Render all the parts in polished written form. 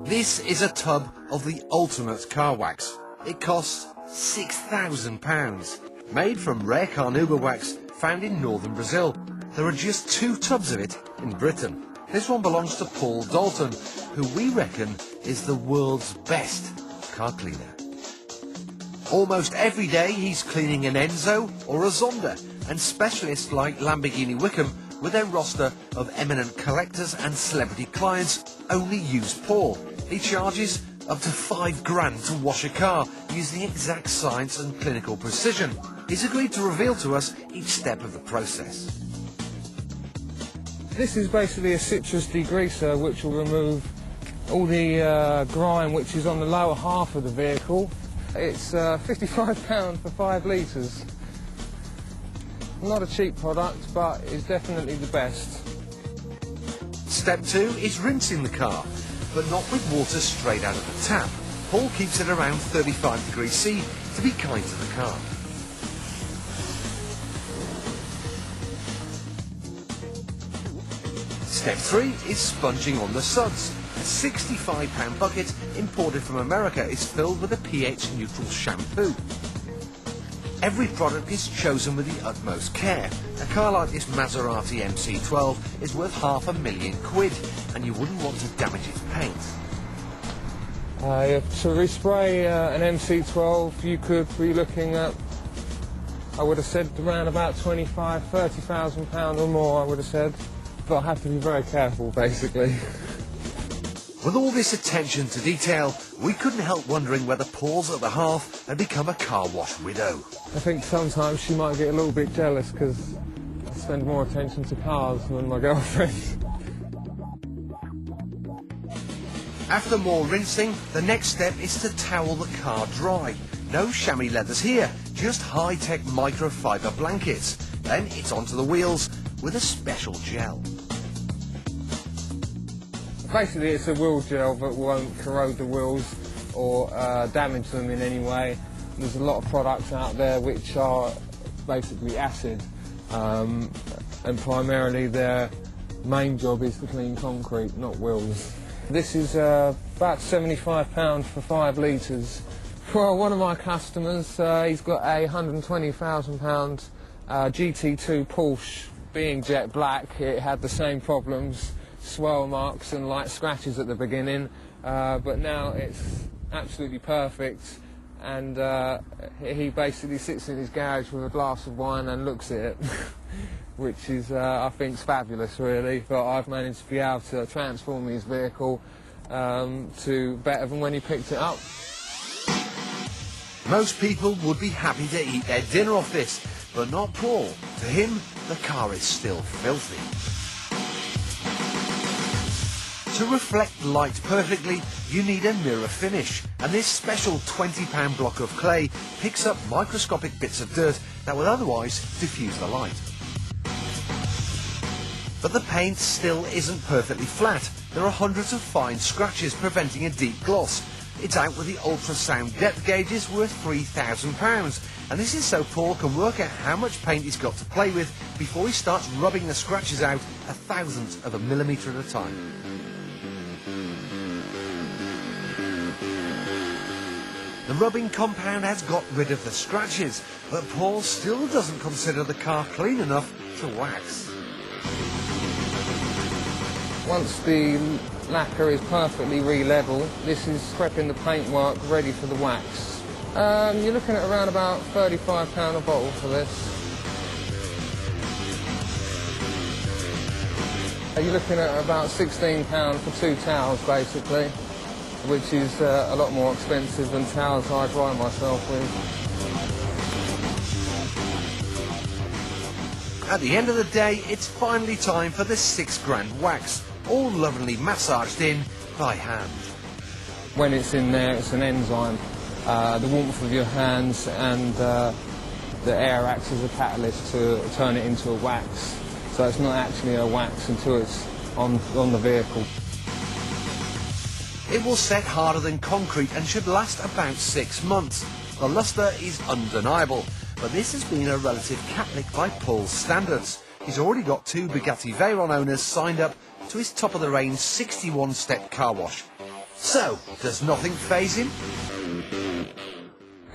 This is a tub of the ultimate car wax. It costs £6,000. Made from rare carnauba wax found in northern Brazil. There are just 2 tubs of it in Britain. This one belongs to Paul Dalton, who we reckon is the world's best car cleaner. Almost every day he's cleaning an Enzo or a Zonda, and specialists like Lamborghini Wickham, with their roster of eminent collectors and celebrity clients, only use Paul. He charges up to £5,000 to wash a car using exact science and clinical precision. He's agreed to reveal to us each step of the process. This is basically a citrus degreaser which will remove all the grime which is on the lower half of the vehicle. It's £55 for 5 litres. Not a cheap product, but it's definitely the best. Step 2 is rinsing the car, but not with water straight out of the tap. Paul keeps it around 35 degrees C to be kind to the car. Step 3 is sponging on the suds. A £65 bucket imported from America is filled with a pH-neutral shampoo. Every product is chosen with the utmost care. A car like this Maserati MC12 is worth £500,000, and you wouldn't want to damage its paint. To respray an MC12, you could be looking at, I would have said, around about £25,000–30,000 or more, I would have said. But I have to be very careful, basically. With all this attention to detail, we couldn't help wondering whether Paul's at the hearth had become a car wash widow. I think sometimes she might get a little bit jealous because I spend more attention to cars than my girlfriend. After more rinsing, the next step is to towel the car dry. No chamois leathers here, just high-tech microfiber blankets. Then it's onto the wheels with a special gel. Basically, it's a wheel gel that won't corrode the wheels or damage them in any way. There's a lot of products out there which are basically acid, and primarily their main job is to clean concrete, not wheels. This is about £75 for 5 litres. Well, one of my customers, he's got a £120,000 GT2 Porsche. Being jet black, it had the same problems. Swirl marks and light scratches at the beginning, but now it's absolutely perfect, and he basically sits in his garage with a glass of wine and looks at it, which is, I think, fabulous really. But I've managed to be able to transform his vehicle to better than when he picked it up. Most people would be happy to eat their dinner off this, but not Paul. To him, the car is still filthy. To reflect light perfectly, you need a mirror finish, and this special £20 block of clay picks up microscopic bits of dirt that would otherwise diffuse the light. But the paint still isn't perfectly flat. There are hundreds of fine scratches preventing a deep gloss. It's out with the ultrasound depth gauges worth £3,000, and this is so Paul can work out how much paint he's got to play with before he starts rubbing the scratches out 1/1000th of a millimetre at a time. The rubbing compound has got rid of the scratches, but Paul still doesn't consider the car clean enough to wax. Once the lacquer is perfectly re-level, this is prepping the paintwork ready for the wax. You're looking at around about £35 a bottle for this. You're looking at about £16 for 2 towels basically, which is a lot more expensive than towels I dry myself with. At the end of the day, it's finally time for the £6,000 wax, all lovingly massaged in by hand. When it's in there, it's an enzyme. The warmth of your hands and the air acts as a catalyst to turn it into a wax. So it's not actually a wax until it's on the vehicle. It will set harder than concrete and should last about 6 months. The lustre is undeniable, but this has been a relative catlick by Paul's standards. He's already got 2 Bugatti Veyron owners signed up to his top-of-the-range 61-step car wash. So, does nothing faze him?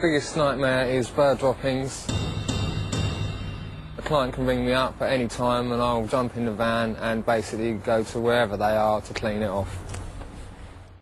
Biggest nightmare is bird droppings. The client can ring me up at any time and I'll jump in the van and basically go to wherever they are to clean it off.